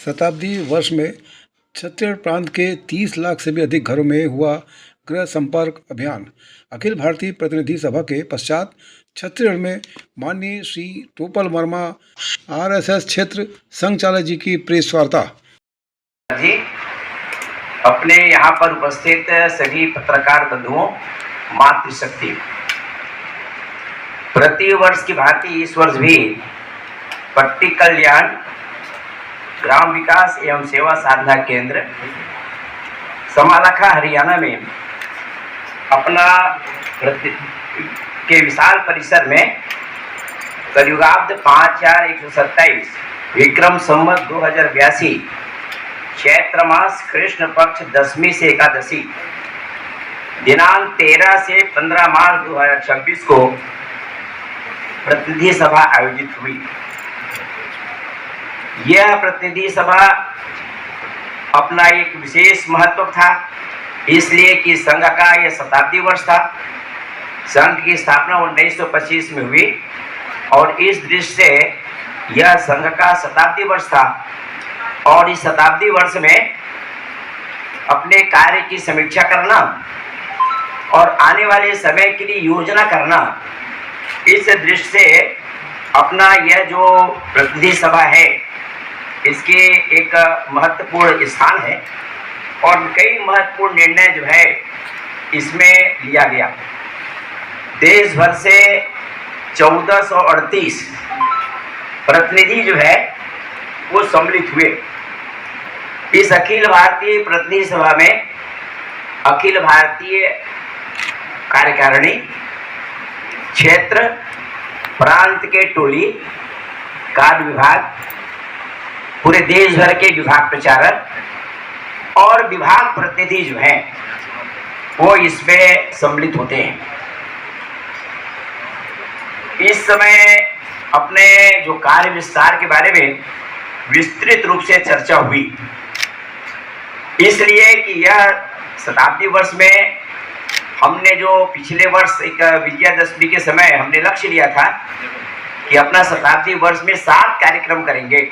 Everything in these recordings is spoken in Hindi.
शताब्दी वर्ष में छत्तीसगढ़ प्रांत के 30 लाख से भी अधिक घरों में हुआ गृह संपर्क अभियान। अखिल भारतीय प्रतिनिधि सभा के पश्चात छत्तीसगढ़ में माननीय श्री टोपल वर्मा आरएसएस क्षेत्र संचालक जी की प्रेस वार्ता। जी, अपने यहाँ पर उपस्थित सभी पत्रकार बंधुओं, मातृशक्ति, प्रति वर्ष की भांति इस वर्ष भी पट्टी कल्याण ग्राम विकास एवं सेवा साधना केंद्र समालखा हरियाणा में अपना के विशाल परिसर में कलयुगाब्द 5/4/127 विक्रम संवत 2082 चैत्र मास कृष्ण पक्ष 10वीं से एकादशी दिनांक 13 से 15 मार्च 2026 को प्रतिनिधि सभा आयोजित हुई। यह प्रतिनिधि सभा अपना एक विशेष महत्व था, इसलिए कि संघ का यह शताब्दी वर्ष था। संघ की स्थापना 1925 में हुई और इस दृष्टि से यह संघ का शताब्दी वर्ष था और इस शताब्दी वर्ष में अपने कार्य की समीक्षा करना और आने वाले समय के लिए योजना करना, इस दृष्टि से अपना यह जो प्रतिनिधि सभा है इसके एक महत्वपूर्ण स्थान है और कई महत्वपूर्ण निर्णय जो है इसमें लिया गया। देश भर से 1438 प्रतिनिधि जो है वो सम्मिलित हुए। इस अखिल भारतीय प्रतिनिधि सभा में अखिल भारतीय कार्यकारिणी, क्षेत्र, प्रांत के टोली, कार्य विभाग, पूरे देश भर के विभाग प्रचारक और विभाग प्रतिनिधि जो हैं वो इसमें सम्मिलित होते हैं। इस समय अपने जो कार्य विस्तार के बारे में विस्तृत रूप से चर्चा हुई, इसलिए कि यह शताब्दी वर्ष में हमने जो पिछले वर्ष एक विजयादशमी के समय हमने लक्ष्य लिया था कि अपना शताब्दी वर्ष में 7 कार्यक्रम करेंगे।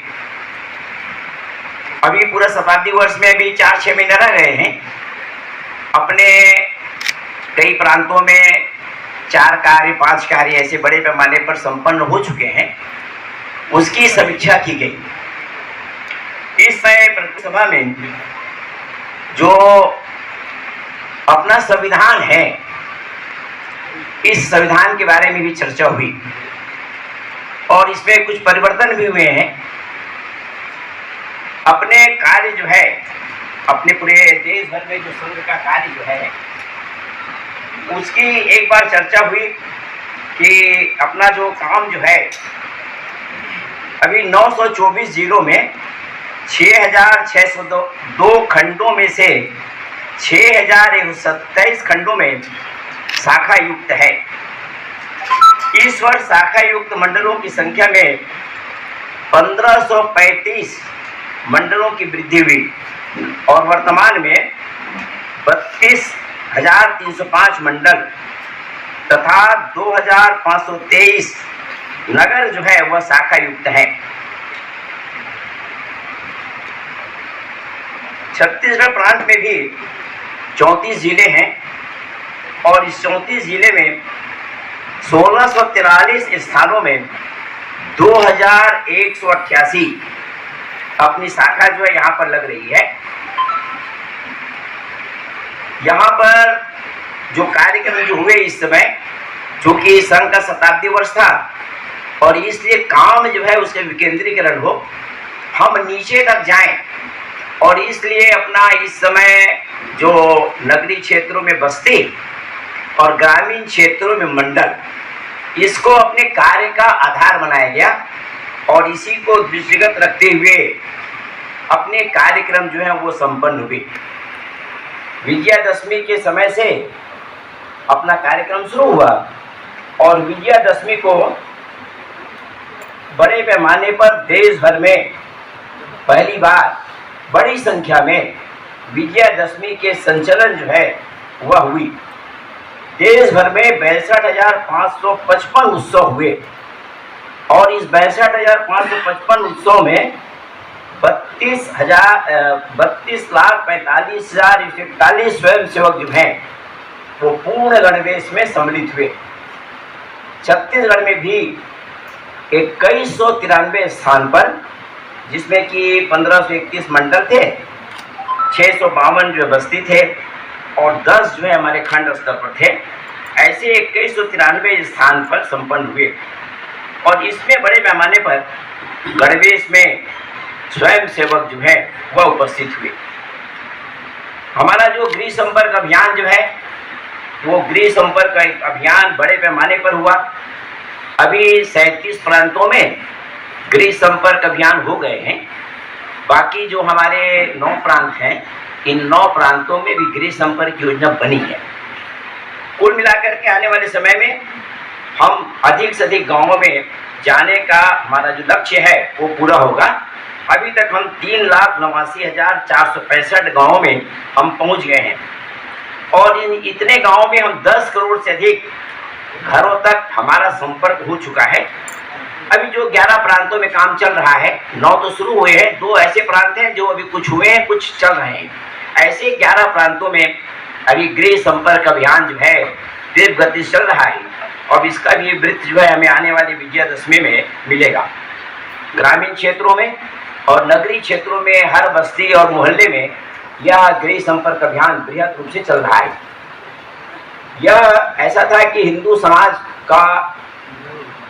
अभी पूरा शताब्दी वर्ष में अभी 4-6 महीने रह गए हैं। अपने कई प्रांतों में 4 कार्य 5 कार्य ऐसे बड़े पैमाने पर संपन्न हो चुके हैं, उसकी समीक्षा की गई। इस समय प्रतिनिधि सभा में जो अपना संविधान है, इस संविधान के बारे में भी चर्चा हुई और इसमें कुछ परिवर्तन भी हुए हैं। अपने कार्य जो है, अपने पूरे देश भर में जो संघ का कार्य जो है उसकी एक बार चर्चा हुई कि अपना जो काम जो है अभी 924 जिलों में 6602 खंडों में से 6027 खंडों में शाखा युक्त है। इस वर्ष शाखा युक्त मंडलों की संख्या में 1535 मंडलों की वृद्धि हुई और वर्तमान में 32,305 मंडल तथा 2,523 नगर जो है वह शाखा युक्त है। छत्तीसगढ़ प्रांत में भी 34 जिले हैं और इस 34 जिले में 1643 स्थानों में 2188 अपनी शाखा जो है यहाँ पर लग रही है। यहाँ पर जो कार्यक्रम जो हुए इस समय, चूँकि संघ का शताब्दी वर्ष था और इसलिए काम जो है उसके विकेंद्रीकरण हो, हम नीचे तक जाएं और इसलिए अपना इस समय जो नगरीय क्षेत्रों में बस्ती और ग्रामीण क्षेत्रों में मंडल, इसको अपने कार्य का आधार बनाया गया और इसी को दृष्टिगत रखते हुए अपने कार्यक्रम जो है वो संपन्न हुए। विजयादशमी के समय से अपना कार्यक्रम शुरू हुआ और विजयादशमी को बड़े पैमाने पर देश भर में पहली बार बड़ी संख्या में विजयादशमी के संचलन जो है वह हुई। देश भर में 62,555 उत्सव हुए और इस 62,555 उत्सव में 32,45,141 स्वयंसेवक जो हैं वो पूर्ण गणवेश में सम्मिलित हुए। छत्तीसगढ़ में भी 2193 स्थान पर, जिसमें कि 1531 मंडल थे, 652 जो बस्ती थे और 10 जो है हमारे खंड स्तर पर थे, ऐसे 2193 स्थान पर संपन्न हुए। और इसमें बड़े पैमाने पर गणवेश में स्वयं सेवक जो है वह उपस्थित हुए। हमारा जो गृह संपर्क अभियान जो है वो गृह संपर्क अभियान बड़े पैमाने पर हुआ। अभी 37 प्रांतों में गृह संपर्क अभियान हो गए हैं। बाकी जो हमारे 9 प्रांत हैं, इन 9 प्रांतों में भी गृह संपर्क योजना बनी है। कुल मिलाकर के आने वाले समय में हम अधिक से अधिक गांवों में जाने का हमारा जो लक्ष्य है वो पूरा होगा। अभी तक हम 3,89,465 गांवों में हम पहुंच गए हैं और इन इतने गांवों में हम 10 करोड़ से अधिक घरों तक हमारा संपर्क हो चुका है। अभी जो 11 प्रांतों में काम चल रहा है, 9 तो शुरू हुए हैं, 2 ऐसे प्रांत हैं जो अभी कुछ हुए हैं, कुछ चल रहे हैं। ऐसे 11 प्रांतों में अभी गृह संपर्क अभियान जो है तीव्र गति से चल रहा है और इसका भी वृत्त जो है हमें आने वाली विजयादशमी में मिलेगा। ग्रामीण क्षेत्रों में और नगरीय क्षेत्रों में हर बस्ती और मोहल्ले में यह गृह संपर्क अभियान बृहद रूप से चल रहा है। यह ऐसा था कि हिंदू समाज का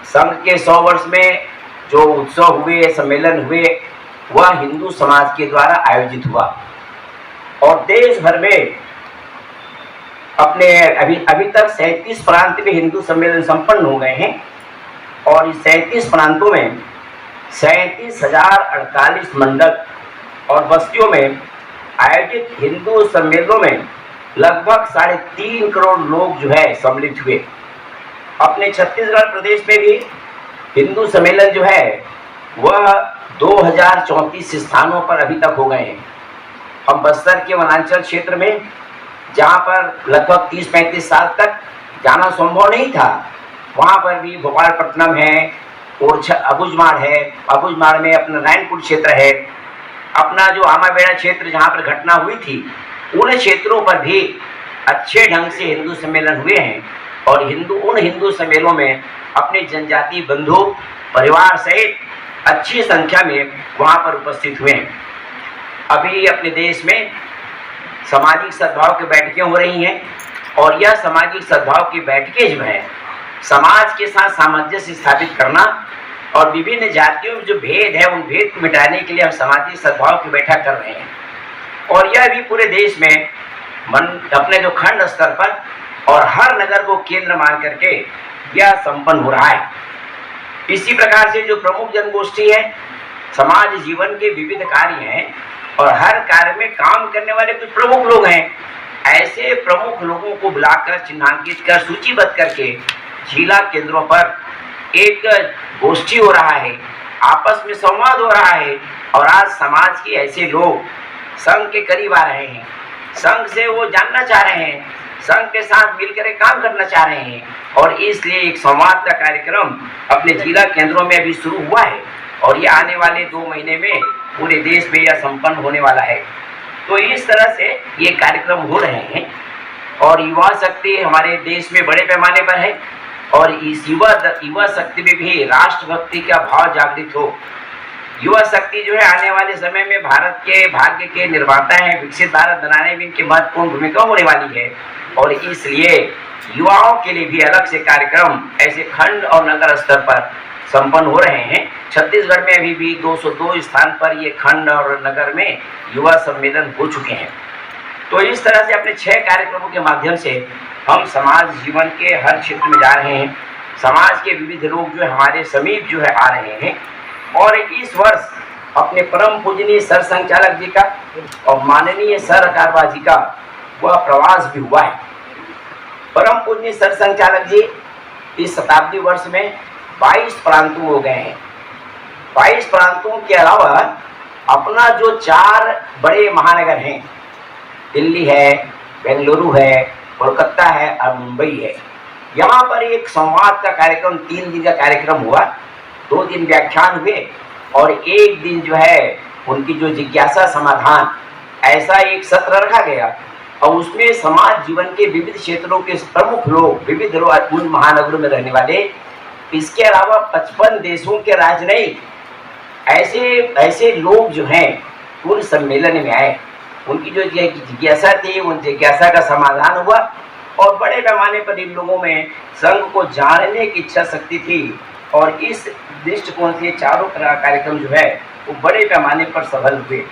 संघ के 100 वर्ष में जो उत्सव हुए, सम्मेलन हुए, वह हिंदू समाज के द्वारा आयोजित हुआ और देश भर में अपने अभी तक 37 प्रांत में हिंदू सम्मेलन संपन्न हो गए हैं और इस 37 प्रांतों में 37,048 मंडल और बस्तियों में आयोजित हिंदू सम्मेलनों में लगभग 3.5 करोड़ लोग जो है सम्मिलित हुए। अपने छत्तीसगढ़ प्रदेश में भी हिंदू सम्मेलन जो है वह 2034 स्थानों पर अभी तक हो गए हैं। हम बस्तर के वनांचल क्षेत्र में, जहाँ पर लगभग 30-35 साल तक जाना संभव नहीं था, वहाँ पर भी भोपालपट्टनम है और अबुझमाड़ है। अबुझमाड़ में अपना नारायणपुर क्षेत्र है, अपना जो आमाबेड़ा क्षेत्र जहाँ पर घटना हुई थी, उन क्षेत्रों पर भी अच्छे ढंग से हिंदू सम्मेलन हुए हैं और उन हिंदू सम्मेलनों में अपने जनजातीय बंधु परिवार सहित अच्छी संख्या में वहाँ पर उपस्थित हुए हैं। अभी अपने देश में सामाजिक सद्भाव की बैठकें हो रही हैं और यह सामाजिक सद्भाव की बैठकें जो है समाज के साथ सामंजस्य स्थापित करना और विभिन्न जातियों में जो भेद है उन भेद को मिटाने के लिए हम सामाजिक सद्भाव की बैठक कर रहे हैं। और यह भी पूरे देश में अपने जो खंड स्तर पर और हर नगर को केंद्र मान करके यह संपन्न हो रहा है। इसी प्रकार से जो प्रमुख जनगोष्ठी है, समाज जीवन के विविध कार्य हैं और हर कार्य में काम करने वाले कुछ प्रमुख लोग हैं। ऐसे प्रमुख लोगों को बुलाकर, चिन्हांकित कर, सूचीबद्ध करके जिला केंद्रों पर एक गोष्ठी हो रहा है, आपस में संवाद हो रहा है और आज समाज के ऐसे लोग संघ के करीब आ रहे हैं, संघ से वो जानना चाह रहे हैं, संघ के साथ मिलकर एक काम करना चाह रहे हैं और इसलिए एक संवाद का कार्यक्रम अपने जिला केंद्रों में अभी शुरू हुआ है और ये आने वाले 2 महीने में पूरे देश में यह संपन्न होने वाला है। तो इस तरह से ये कार्यक्रम हो रहे हैं और युवा शक्ति हमारे देश में बड़े पैमाने पर है और इस युवा शक्ति में भी राष्ट्रभक्ति का भाव जागृत हो। युवा शक्ति जो है आने वाले समय में भारत के भाग्य के निर्माता हैं, विकसित भारत बनाने में इनकी महत्वपूर्ण भूमिका होने वाली है और इसलिए युवाओं के लिए भी अलग से कार्यक्रम ऐसे खंड और नगर स्तर पर संपन्न हो रहे हैं। छत्तीसगढ़ में अभी भी 202 स्थान पर ये खंड और नगर में युवा सम्मेलन हो चुके हैं। तो इस तरह से अपने 6 कार्यक्रमों के माध्यम से हम समाज जीवन के हर क्षेत्र में जा रहे हैं। समाज के विविध लोग जो है हमारे समीप जो है आ रहे हैं और इस वर्ष अपने परम पूजनीय सर संचालक जी का और माननीय सर अकारवा जी का वह प्रवास भी हुआ है। परम पूजनीय सर संचालक जी इस शताब्दी वर्ष में 22 प्रांतों हो गए हैं। 22 प्रांतों के अलावा अपना जो 4 बड़े महानगर हैं, दिल्ली है, बेंगलुरु है, कोलकाता है और मुंबई है, यहाँ पर एक संवाद का कार्यक्रम 3 दिन का कार्यक्रम हुआ। 2 दिन व्याख्यान हुए और 1 दिन जो है उनकी जो जिज्ञासा समाधान, ऐसा एक सत्र रखा गया और उसमें समाज जीवन के विविध क्षेत्रों के प्रमुख लोग, विविध लोग उन महानगरों में रहने वाले, इसके अलावा 55 देशों के राजनयिक, ऐसे ऐसे लोग जो हैं पूर्ण सम्मेलन में आए। उनकी जो जिज्ञासा थी, उन जिज्ञासा का समाधान हुआ और बड़े पैमाने पर इन लोगों में संघ को जानने की इच्छा शक्ति थी और इस दृष्टिकोण से चारों कार्यक्रम जो है वो बड़े पैमाने पर सफल हुए।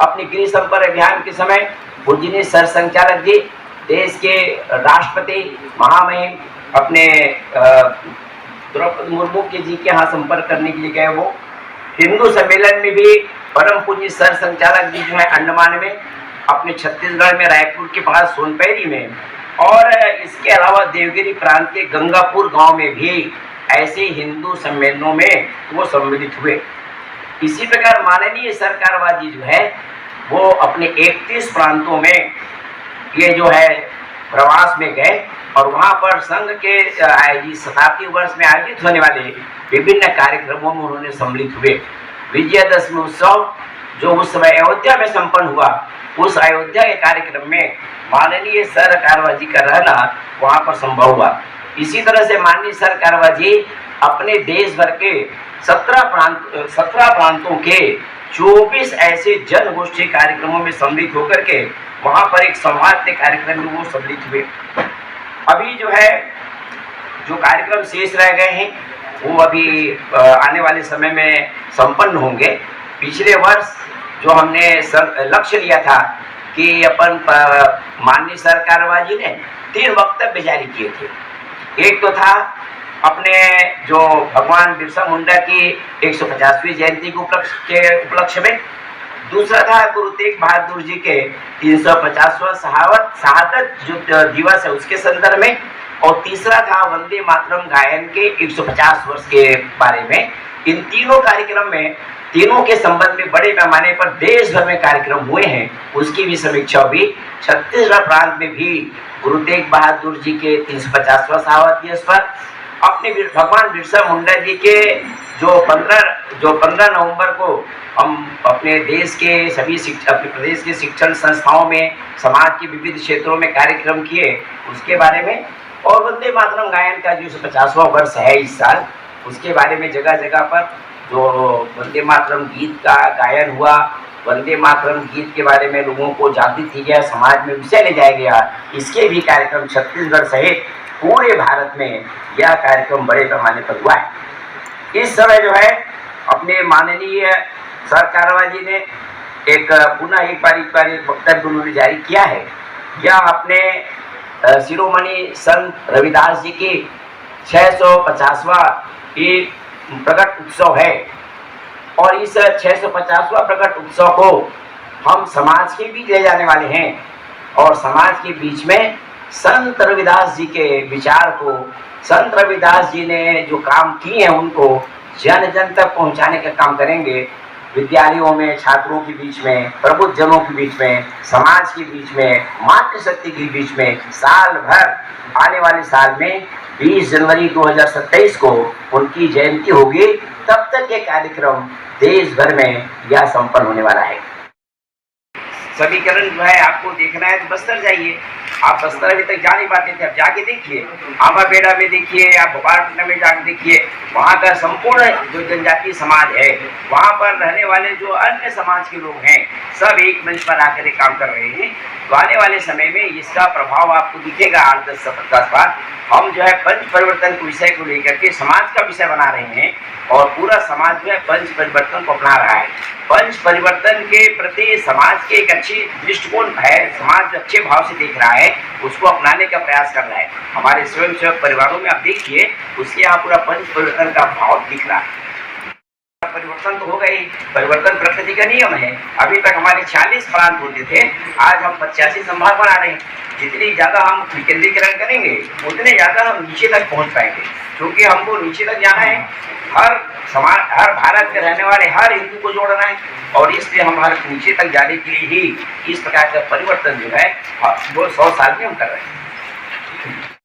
अपने गृह संपर्क अभियान के समय पूजनीय सर संचालक जी, देश के राष्ट्रपति महामहिम अपने द्रौपदी मुर्मू के जी के यहाँ संपर्क करने के लिए गए। वो हिंदू सम्मेलन में भी परम पूज्य सर संचालक जी जो है अंडमान में, अपने छत्तीसगढ़ में रायपुर के पास सोनपैरी में, और इसके अलावा देवगिरी प्रांत के गंगापुर गांव में भी ऐसे हिंदू सम्मेलनों में वो सम्मिलित हुए। इसी प्रकार माननीय सरकारवाजी जो है वो अपने 31 प्रांतों में ये जो है प्रवास में गए और वहाँ पर संघ के शताब्दी वर्ष में आयोजित होने वाले विभिन्न कार्यक्रमों में उन्होंने सम्मिलित हुए। विजयदशमी उत्सव जो उस समय अयोध्या में संपन्न हुआ, उस अयोध्या के कार्यक्रम में माननीय सरकारवाजी का रहना वहाँ पर संभव हुआ। इसी तरह से माननीय सरकारवाजी अपने देश भर के 17 प्रांतों के 24 ऐसे जनगोष्ठी कार्यक्रमों में सम्मिलित होकर के वहाँ पर एक संवाद के कार्यक्रम में वो सम्मिलित हुए। अभी जो है जो कार्यक्रम शेष रह गए हैं वो अभी आने वाले समय में संपन्न होंगे। पिछले वर्ष जो हमने लक्ष्य लिया था कि अपन माननीय सरकारवाजी ने 3 वक्तव्य जारी किए थे। एक तो था अपने जो भगवान बिरसा मुंडा की 150वीं जयंती के उपलक्ष्य में, दूसरा था गुरु तेग बहादुर जी के 350वां शहादत जो दिवस है उसके संदर्भ में, और तीसरा था वंदे मातरम गायन के 150 वर्ष के बारे में। इन तीनों कार्यक्रम में, तीनों के संबंध में बड़े पैमाने पर देश भर में कार्यक्रम हुए हैं, उसकी भी समीक्षा हुई। छत्तीसगढ़ प्रांत में भी गुरु तेग बहादुर जी के 350वां शहादत दिवस पर अपने भगवान बिरसा मुंडा जी के जो 15 नवंबर को हम अपने देश के सभी अपने प्रदेश के शिक्षण संस्थाओं में समाज के विविध क्षेत्रों में कार्यक्रम किए, उसके बारे में, और वंदे मातरम गायन का जो 50वां वर्ष है इस साल, उसके बारे में जगह जगह पर जो वंदे मातरम गीत का गायन हुआ, वंदे मातरम गीत के बारे में लोगों को जागृत किया गया, समाज में विषय ले जाया गया। इसके भी कार्यक्रम छत्तीसगढ़ सहित पूरे भारत में यह कार्यक्रम बड़े पैमाने पर हुआ है। इस समय जो है अपने माननीय सरकारवाजी ने पुनः एक बार वक्तव्य उन्होंने जारी किया है। यह अपने शिरोमणि संत रविदास जी की 650वां प्रकट उत्सव है और इस 650वां प्रकट उत्सव को हम समाज के बीच ले जाने वाले हैं और समाज के बीच में संत रविदास जी के विचार को, संत रविदास जी ने जो काम किए हैं उनको जन जन तक पहुंचाने का काम करेंगे। विद्यालयों में, छात्रों के बीच में, प्रबुद्ध जनों के बीच में, समाज के बीच में, मातृशक्ति के बीच में साल भर, आने वाले साल में 20 जनवरी 2027 को उनकी जयंती होगी। तब तक ये कार्यक्रम देश भर में यह संपन्न होने वाला है। समीकरण जो है आपको देखना है तो बस्तर जाइए। आप बस्तर अभी तक जा नहीं पाते थे, अब जाके देखिए, आमाबेड़ा में देखिए, आप भोपालपट्टनम में जाके देखिए, वहाँ का संपूर्ण जो जनजातीय समाज है, वहाँ पर रहने वाले जो अन्य समाज के लोग हैं, सब एक मंच पर आकर के काम कर रहे हैं। तो आने वाले समय में इसका प्रभाव आपको दिखेगा। 8-10 बार हम जो है पंच परिवर्तन के विषय को लेकर के समाज का विषय बना रहे हैं और पूरा समाज जो है पंच परिवर्तन को अपना रहा है। पंच परिवर्तन के प्रति समाज के एक अच्छी दृष्टिकोण है, समाज अच्छे भाव से देख रहा है, उसको अपनाने का प्रयास कर रहा है। हमारे स्वयंसेवक परिवारों में आप देखिए, उसके यहाँ पूरा पंच परिवर्तन का भाव दिख रहा है। परिवर्तन तो हो गई, परिवर्तन प्रकृति का नियम है। अभी तक हमारे 40 प्रांत होते थे, आज हम 85 संभाग बना रहे हैं। जितनी ज़्यादा हम विकेंद्रीकरण करेंगे उतने ज़्यादा हम नीचे तक पहुंच पाएंगे, क्योंकि हमको नीचे तक जाना है। हर समाज, हर भारत में रहने वाले हर हिंदू को जोड़ना है और इसलिए हम हर नीचे तक जाने के लिए ही इस प्रकार का परिवर्तन जो है वो 100 साल में हम कर रहे हैं।